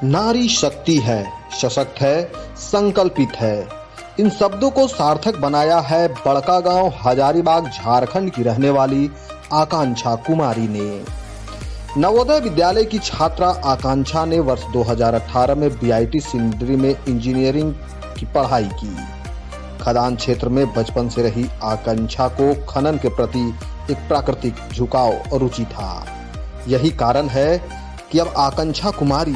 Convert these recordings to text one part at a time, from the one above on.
नारी शक्ति है, सशक्त है, संकल्पित है। इन शब्दों को सार्थक बनाया है बड़कागांव हजारीबाग झारखंड की रहने वाली आकांक्षा कुमारी ने। नवोदय विद्यालय की छात्रा आकांक्षा ने वर्ष 2018 में बीआईटी सिंदरी में इंजीनियरिंग की पढ़ाई की। खदान क्षेत्र में बचपन से रही आकांक्षा को खनन के प्रति एक प्राकृतिक झुकाव और रुचि था। यही कारण है कि अब आकांक्षा कुमारी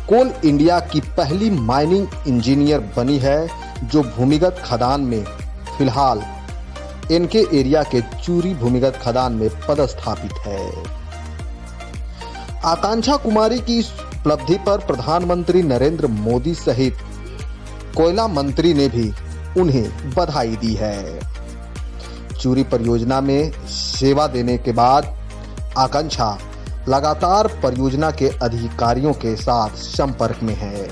कोल इंडिया की पहली माइनिंग इंजीनियर बनी है, जो भूमिगत खदान में फिलहाल इनके एरिया के चूरी भूमिगत खदान में पदस्थापित है। आकांक्षा कुमारी की इस उपलब्धि पर प्रधानमंत्री नरेंद्र मोदी सहित कोयला मंत्री ने भी उन्हें बधाई दी है। चूरी परियोजना में सेवा देने के बाद आकांक्षा लगातार परियोजना के अधिकारियों के साथ संपर्क में है।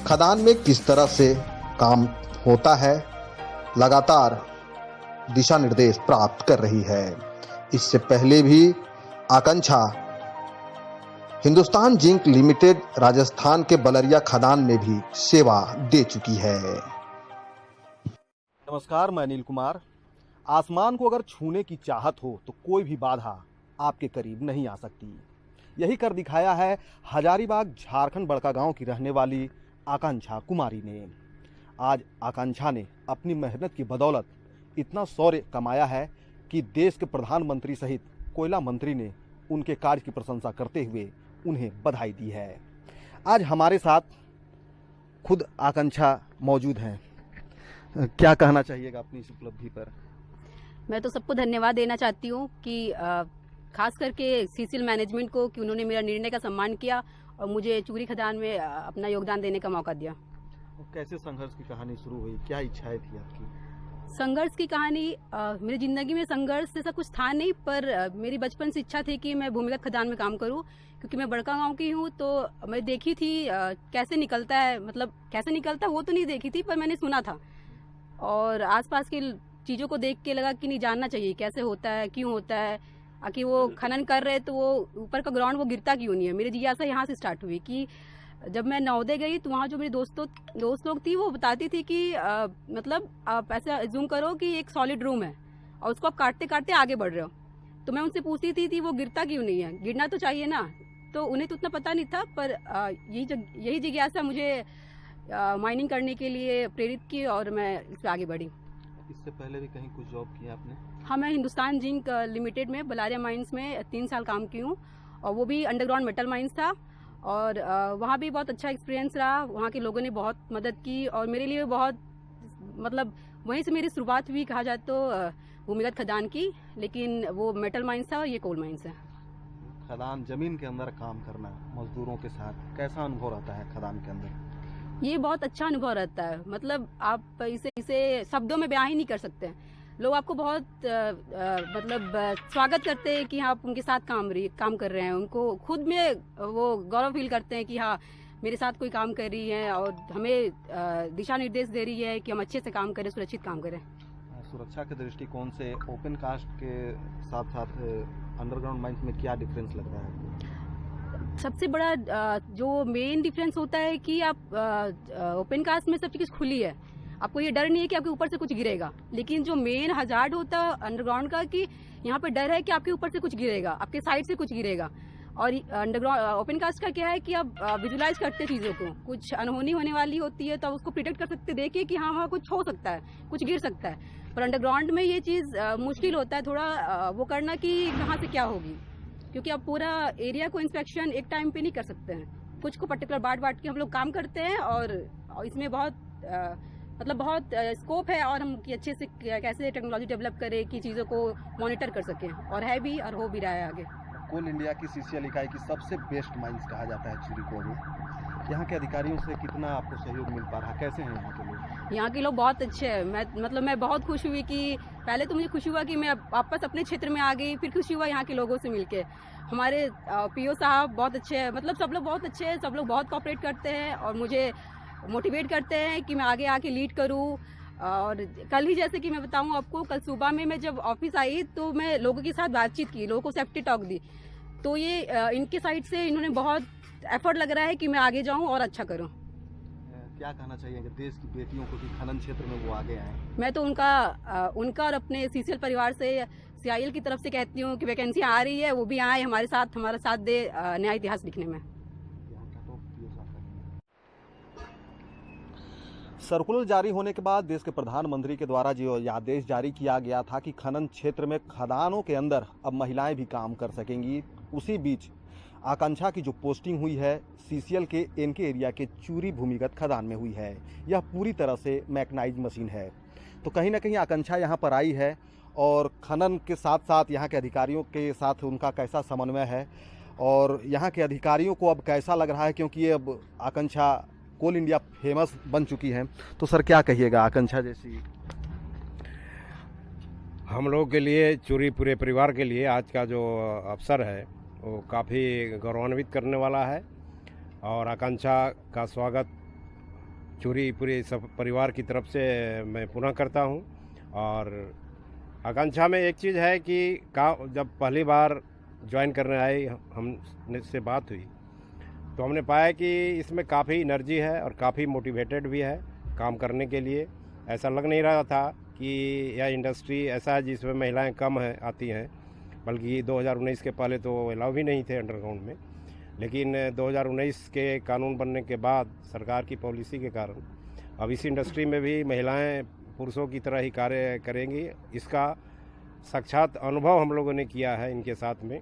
खदान में किस तरह से काम होता है, लगातार दिशा निर्देश प्राप्त कर रही है। इससे पहले भी आकांक्षा हिंदुस्तान जिंक लिमिटेड राजस्थान के बलरिया खदान में भी सेवा दे चुकी है। नमस्कार, मैं अनिल कुमार। आसमान को अगर छूने की चाहत हो तो कोई भी बाधा आपके करीब नहीं आ सकती। यही कर दिखाया है हजारीबाग झारखंड बड़कागांव की रहने वाली आकांक्षा कुमारी ने। आज आकांक्षा ने अपनी मेहनत की बदौलत इतना शौर्य कमाया है कि देश के प्रधानमंत्री सहित कोयला मंत्री ने उनके कार्य की प्रशंसा करते हुए उन्हें बधाई दी है। आज हमारे साथ खुद आकांक्षा मौजूद हैं। क्या कहना चाहिएगा अपनी इस उपलब्धि पर? मैं तो सबको धन्यवाद देना चाहती हूँ कि खास करके सीसीएल मैनेजमेंट को कि उन्होंने मेरा निर्णय का सम्मान किया और मुझे चूरी खदान में अपना योगदान देने का मौका दिया। कैसे संघर्ष की कहानी शुरू हुई, क्या इच्छाएं थी आपकी? संघर्ष की कहानी मेरी जिंदगी में संघर्ष जैसा कुछ था नहीं, पर मेरी बचपन से इच्छा थी कि मैं भूमिगत खदान में काम करूं, क्योंकि मैं बड़कागांव की हूं। तो मैं देखी थी कैसे निकलता है, मतलब कैसे निकलता है वो तो नहीं देखी थी, पर मैंने सुना था और आसपास की चीज़ों को देख के लगा कि नहीं, जानना चाहिए कैसे होता है, क्यों होता है, कि वो खनन कर रहे तो वो ऊपर का ग्राउंड वो गिरता क्यों नहीं है। मेरी जिज्ञासा यहाँ से स्टार्ट हुई कि जब मैं नवोदय गई तो वहाँ जो मेरी दोस्त लोग थी वो बताती थी कि मतलब आप ऐसा एज्यूम करो कि एक सॉलिड रूम है और उसको आप काटते काटते आगे बढ़ रहे हो। तो मैं उनसे पूछती थी वो गिरता क्यों नहीं है, गिरना तो चाहिए ना। तो उन्हें तो उतना पता नहीं था, पर यही जिज्ञासा मुझे माइनिंग करने के लिए प्रेरित की और मैं इस पर आगे बढ़ी। इससे पहले भी कहीं कुछ जॉब किया आपने? हाँ, मैं हिंदुस्तान जिंक लिमिटेड में बलरिया माइंस में 3 साल काम की हूँ और वो भी अंडरग्राउंड मेटल माइंस था और वहाँ भी बहुत अच्छा एक्सपीरियंस रहा। वहाँ के लोगों ने बहुत मदद की और मेरे लिए बहुत, मतलब वहीं से मेरी शुरुआत हुई कहा जाए तो भूमिगत खदान की, लेकिन वो मेटल माइंस था और ये कोल माइंस है। खदान जमीन के अंदर काम करना मजदूरों के साथ कैसा अनुभव रहता है खदान के अंदर? ये बहुत अच्छा अनुभव रहता है, मतलब आप इसे शब्दों में बयां ही नहीं कर सकते। लोग आपको बहुत मतलब स्वागत करते हैं कि हाँ आप उनके साथ काम कर रहे हैं। उनको खुद में वो गौरव फील करते हैं कि हाँ मेरे साथ कोई काम कर रही है और हमें दिशा निर्देश दे रही है कि हम अच्छे से काम करें, सुरक्षित काम करें। सुरक्षा के दृष्टिकोण से ओपन कास्ट के साथ साथ अंडरग्राउंड माइंस में क्या डिफरेंस लग रहा है? सबसे बड़ा जो मेन डिफरेंस होता है कि आप ओपन कास्ट में सब चीज़ खुली है, आपको ये डर नहीं है कि आपके ऊपर से कुछ गिरेगा। लेकिन जो मेन हजार्ड होता है अंडरग्राउंड का कि यहाँ पे डर है कि आपके ऊपर से कुछ गिरेगा, आपके साइड से कुछ गिरेगा। और अंडरग्राउंड ओपन कास्ट का क्या है कि आप विजुलाइज करते चीज़ों को, कुछ अनहोनी होने वाली होती है तो आप उसको प्रिडिक्ट कर सकते, देखिए कि हाँ वहाँ कुछ हो सकता है, कुछ गिर सकता है। पर अंडरग्राउंड में ये चीज़ मुश्किल होता है थोड़ा वो करना कि कहाँ से क्या होगी, क्योंकि आप पूरा एरिया को इंस्पेक्शन एक टाइम पे नहीं कर सकते हैं। कुछ को पर्टिकुलर बांट के हम लोग काम करते हैं और इसमें बहुत मतलब बहुत स्कोप है और हम कि अच्छे से कैसे टेक्नोलॉजी डेवलप करें कि चीज़ों को मॉनिटर कर सकें, और है भी और हो भी रहा है आगे। कोल इंडिया की सीसीएल इकाई की सबसे बेस्ट माइंस कहा जाता है चूरी को। यहाँ के अधिकारियों से कितना आपको सहयोग मिल पा रहा, कैसे हैं यहाँ के लोग? यहाँ के लोग बहुत अच्छे हैं। मैं बहुत खुश हुई कि पहले तो मुझे खुशी हुआ कि मैं वापस अपने क्षेत्र में आ गई, फिर खुशी हुआ यहाँ के लोगों से मिलके। हमारे पीओ साहब बहुत अच्छे हैं, मतलब सब लोग बहुत अच्छे हैं, सब लोग बहुत कोऑपरेट करते हैं और मुझे मोटिवेट करते हैं कि मैं आगे आके लीड करूँ। और कल ही जैसे कि मैं बताऊँ आपको, कल सुबह में मैं जब ऑफिस आई तो मैं लोगों के साथ बातचीत की, लोगों को सेफ्टी टॉक दी। तो ये इनके साइड से इन्होंने बहुत एफर्ट लग रहा है कि मैं आगे जाऊं और अच्छा करूं। क्या कहना चाहिए देश की बेटियों को कि खनन क्षेत्र में वो आगे आए? मैं तो उनका और अपने सीसीएल परिवार से, सीआईएल की तरफ से कहती हूँ कि वैकेंसी आ रही है, वो भी आए हमारा साथ दे नया इतिहास लिखने में। सर्कुलर जारी होने के बाद देश के प्रधानमंत्री के द्वारा जो आदेश जारी किया गया था कि खनन क्षेत्र में खदानों के अंदर अब महिलाएं भी काम कर सकेंगी, उसी बीच आकांक्षा की जो पोस्टिंग हुई है सीसीएल के एनके एरिया के चूरी भूमिगत खदान में हुई है। यह पूरी तरह से मैकेनाइज्ड मशीन है। तो कहीं ना कहीं आकांक्षा यहाँ पर आई है और खनन के साथ साथ यहाँ के अधिकारियों के साथ उनका कैसा समन्वय है और यहाँ के अधिकारियों को अब कैसा लग रहा है, क्योंकि ये अब आकांक्षा कोल इंडिया फेमस बन चुकी है। तो सर क्या कहिएगा आकांक्षा जैसी? हम लोग के लिए, चूरी पूरे परिवार के लिए आज का जो अवसर है वो काफ़ी गौरवान्वित करने वाला है और आकांक्षा का स्वागत चूरी पूरे सब परिवार की तरफ से मैं पुनः करता हूं। और आकांक्षा में एक चीज़ है कि जब पहली बार ज्वाइन करने आई हमसे बात हुई तो हमने पाया कि इसमें काफ़ी एनर्जी है और काफ़ी मोटिवेटेड भी है काम करने के लिए। ऐसा लग नहीं रहा था कि यह इंडस्ट्री ऐसा है जिसमें महिलाएं कम आती हैं, बल्कि 2019 के पहले तो अलाउ भी नहीं थे अंडरग्राउंड में। लेकिन 2019 के कानून बनने के बाद सरकार की पॉलिसी के कारण अब इस इंडस्ट्री में भी महिलाएं पुरुषों की तरह ही कार्य करेंगी। इसका साक्षात अनुभव हम लोगों ने किया है इनके साथ में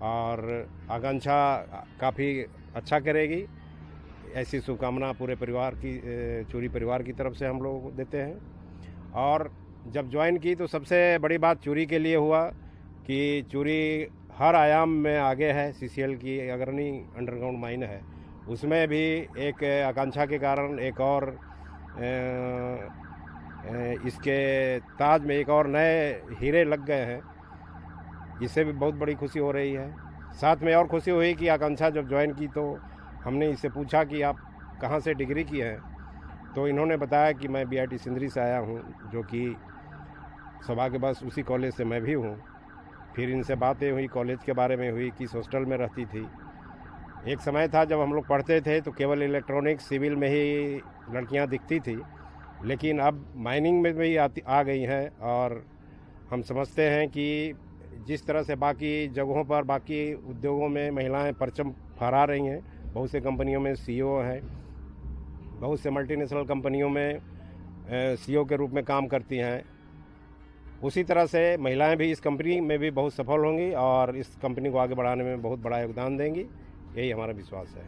और आकांक्षा काफ़ी अच्छा करेगी, ऐसी शुभकामना पूरे परिवार की, चूरी परिवार की तरफ से हम लोग देते हैं। और जब ज्वाइन की तो सबसे बड़ी बात चूरी के लिए हुआ कि चूरी हर आयाम में आगे है। सीसीएल की अग्रणी अंडरग्राउंड माइन है, उसमें भी एक आकांक्षा के कारण एक और इसके ताज में एक और नए हीरे लग गए हैं। इससे भी बहुत बड़ी खुशी हो रही है। साथ में और खुशी हुई कि आकांक्षा जब ज्वाइन की तो हमने इससे पूछा कि आप कहाँ से डिग्री की है, तो इन्होंने बताया कि मैं बीआईटी सिंदरी से आया हूँ, जो कि सौभाग्यवश उसी कॉलेज से मैं भी हूँ। फिर इनसे बातें हुई, कॉलेज के बारे में हुई, किस हॉस्टल में रहती थी। एक समय था जब हम लोग पढ़ते थे तो केवल इलेक्ट्रॉनिक्स सिविल में ही लड़कियां दिखती थी, लेकिन अब माइनिंग में भी आ गई हैं। और हम समझते हैं कि जिस तरह से बाकी जगहों पर, बाकी उद्योगों में महिलाएं परचम फहरा रही हैं, बहुत से कंपनियों में सीईओ हैं, बहुत से मल्टीनेशनल कंपनियों में सीईओ के रूप में काम करती हैं, उसी तरह से महिलाएं भी इस कंपनी में भी बहुत सफल होंगी और इस कंपनी को आगे बढ़ाने में बहुत बड़ा योगदान देंगी, यही हमारा विश्वास है।